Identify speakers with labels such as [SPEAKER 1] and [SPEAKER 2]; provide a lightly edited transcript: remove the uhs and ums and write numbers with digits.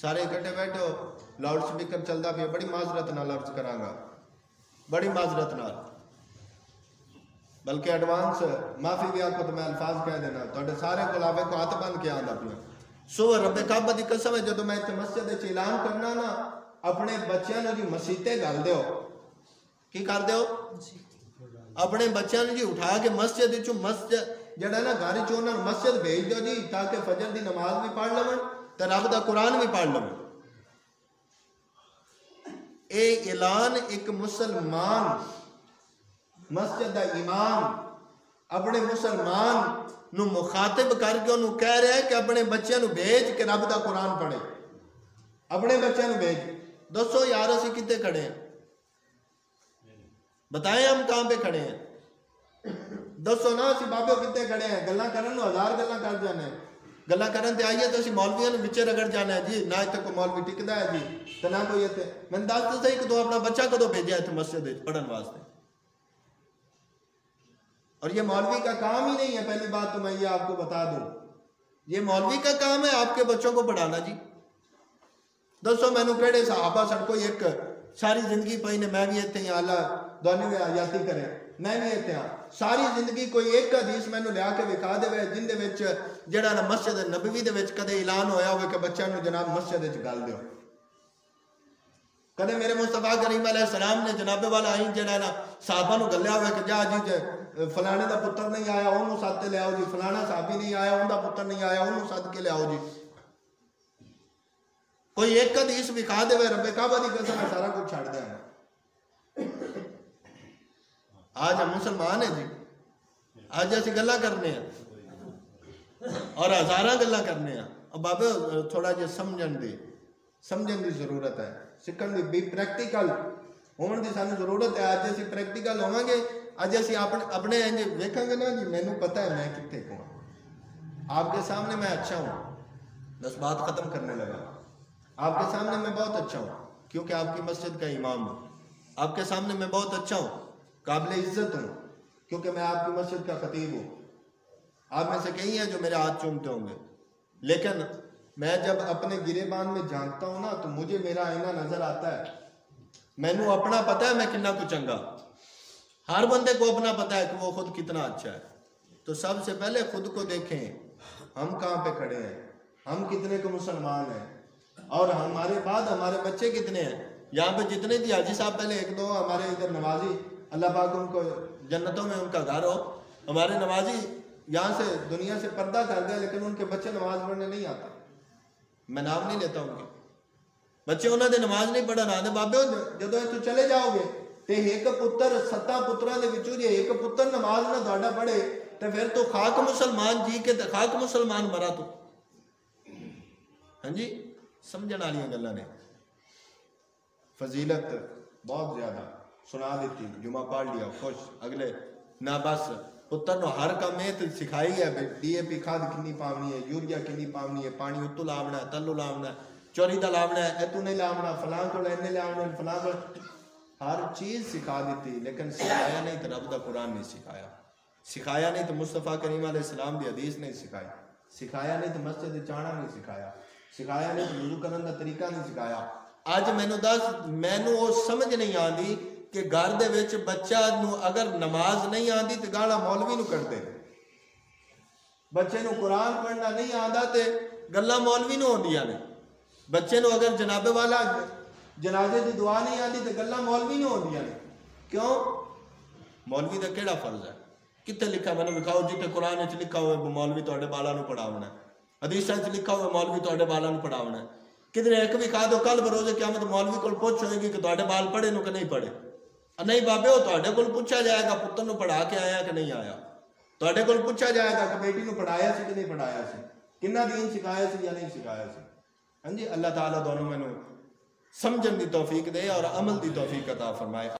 [SPEAKER 1] सारे इकट्ठे बैठे हो, लाउड स्पीकर चलता पे, बड़ी माजरत नाल अर्ज करांगा, बड़ी माजरत नाल, बल्कि एडवांस माफी भी आपको तो मैं अल्फाज कह देना, तो सारे गुलाबे को हाथ बंद के आंदा पिया। सो रब्बे काबा दी कसम है, जो मैं इतने मस्जिद ऐलान करना ना, अपने बच्चों जी मसीते गल दो, की कर दो, अपने बच्चों जी उठा के मस्जिद चो, मस्जिद जड़ा ना घर चो उन्होंने मस्जिद भेज दो जी, ताकि फजर की नमाज भी पढ़ लवन तो रब का कुरान भी पढ़ लवन। ये ऐलान एक मुसलमान मस्जिद का इमाम अपने मुसलमान नू मुखातिब करके उन्होंने कह रहा है कि अपने बच्चों को भेज के रब का कुरान पढ़े, अपने बच्चों को भेज। दसो यार असी कितने खड़े हैं, बताएं हम कहां पे खड़े हैं, दसो ना असी बाबे कितने खड़े हैं। गल्लां करन नूं हजार गल्लां कर जाने, गल्लां करन ते आइए तो असी मौलवियों विच रगड़ जाना है जी, ना इत्थे कोई मौलवी टिकदा है जी, तो ना कोई इत्थे। मैंने दस तो सही कि तू अपना बच्चा कदों भेजा इत्थे मस्जिद पढ़न वास्ते। और ये मौलवी का काम ही नहीं है, पहली बात तो मैं ये आपको बता दूं, ये मौलवी का काम है आपके बच्चों को पढ़ाना जी। दसो मैनू केड़े सहाबा सन, कोई एक सारी जिंदगी पई ने मैं भी इत्थे अल्लाह दोनों हयाती करे, मैं भी इत्थे सारी जिंदगी कोई एक हदीस मैनू लिया के विखा देवे जिंदे विच जेड़ा ना मस्जिद नबवी दे विच कदे ऐलान होया होवे कि बच्चों नू जनाब मस्जिद विच गल दिओ। कदे मेरे मुस्तफा करीम अलैहिस्सलाम ने जनाबे वाला आई जेड़ा ना साहबा नू गल्लिया होवे कि जा जी फलाने का पुत्र नहीं आया उन्होंने सद के लियाओ जी, फलाना साहबी नहीं आया उनका पुत्र नहीं आया उन्होंने सद के लियाओ जी। कोई एक हदीस विखा देवे रब्बे काबा दी कसम है सारा कुछ छड़ देना। आज हम मुसलमान है जी, आज ऐसी गल्लां करने हैं और हजारा गल्लां करने हैं। अब बाबे थोड़ा जिहा समझण दी जरूरत है, सीखण दी भी प्रैक्टिकल होने की सानू जरूरत है। अज असीं प्रैक्टिकल होवांगे, अज असीं अपने इंज वेखांगे ना जी, मैनू पता है मैं कित्थे को आपके सामने मैं अच्छा हूँ, बस बात खत्म करने लगा। आपके सामने मैं बहुत अच्छा हूँ क्योंकि आपकी मस्जिद का इमाम हूँ, आपके सामने मैं बहुत अच्छा हूँ, काबिल इज्जत हूँ क्योंकि मैं आपकी मस्जिद का खतीब हूँ। आप में से कई हैं जो मेरे हाथ चूमते होंगे, लेकिन मैं जब अपने गिरेबान में झांकता हूँ ना तो मुझे मेरा आईना नजर आता है। मैनू अपना पता है मैं कितना कुछ चंगा, हर बंदे को अपना पता है कि वो खुद कितना अच्छा है। तो सबसे पहले खुद को देखें, हम कहाँ पे खड़े हैं, हम कितने को मुसलमान हैं और हमारे बाद हमारे बच्चे कितने हैं। यहाँ पे जितने भी हाजी साहब पहले एक दो हमारे इधर नवाजी, अल्लाह पाक उनको जन्नतों में उनका घर हो, हमारे नवाजी यहाँ से दुनिया से पर्दा कर दिया लेकिन उनके बच्चे नमाज पढ़ने नहीं आता। मैं नाम नहीं लेता उनके बच्चे, उन्होंने नमाज नहीं पढ़न आते। बाबे जो इतों चले जाओगे तो एक पुत्र 7 पुत्रां दे विचों जे एक पुत्र नमाज ना तुहाडा पढ़े तो फिर तो खाक मुसलमान जी के खाक मुसलमान मरा तू। हाँ जी, समझण वाली गल्लां ने। फजीलत बहुत ज्यादा सुना दी, जुमा पढ़ लिया खुश, अगले ना बस पुत्र नो हर काम में तो सिखाई है, DAP खाद कितनी पावनी है, यूरिया कितनी पावनी है, पानी उत्तू लावना है, तल्लू लावना है, चोरी का लावना है, एतू नहीं लावना, फलां को लेने लावना, फलां को, हर चीज सिखा दी। लेकिन सिखाया नहीं तो रब का कुरान नहीं सिखाया, सिखाया नहीं तो मुस्तफा करीम अलैहिस्सलाम की हदीस नहीं सिखाई, सिखाया नहीं तो मस्जिद जाना नहीं सिखाया, सिखाया नहीं तो वुजू करने का तरीका नहीं सिखाया। अज मैनू दस, मैनू वो समझ नहीं आती कि घर दे विच बच्चा नू अगर नमाज नहीं आती तो गाला मौलवी नू कढ़दे, बच्चे नू कुरान पढ़ना नहीं आता तो गल्लां मौलवी नू होंदियां ने, बच्चे नू अगर जनाबे वाला जनाजे की दुआ नहीं आती तो गल्लां मौलवी नू होंदियां ने। क्यों? मौलवी का केड़ा फर्ज है? कितने लिखा मैंने विखाओ जिते कुरान च लिखा हुआ मौलवी तुहाडे बालां नू पढ़ावना है, हदीसां च लिखा हुआ मौलवी तुहाडे बालां नू पढ़ावना है। किधरे एक भी खा दो, कल बरोजे क़यामत मौलवी को पुछ होएगी कि तुहाडे बाल पढ़े नो कि नहीं पढ़े। नहीं बाबे वो तुहाडे कोल पूछा जाएगा पुत्र नू पढ़ा के आया कि नहीं आया, तुहाडे कोल पूछा जाएगा कि बेटी नू पढ़ाया सी कि नहीं पढ़ाया सी, किन्ना दीन सिखाया सी या नहीं सिखाया सी। हाँ जी, अल्लाह ताला दोनों मैनू समझण दी तौफीक दे और अमल दी तौफीक अता फरमाए।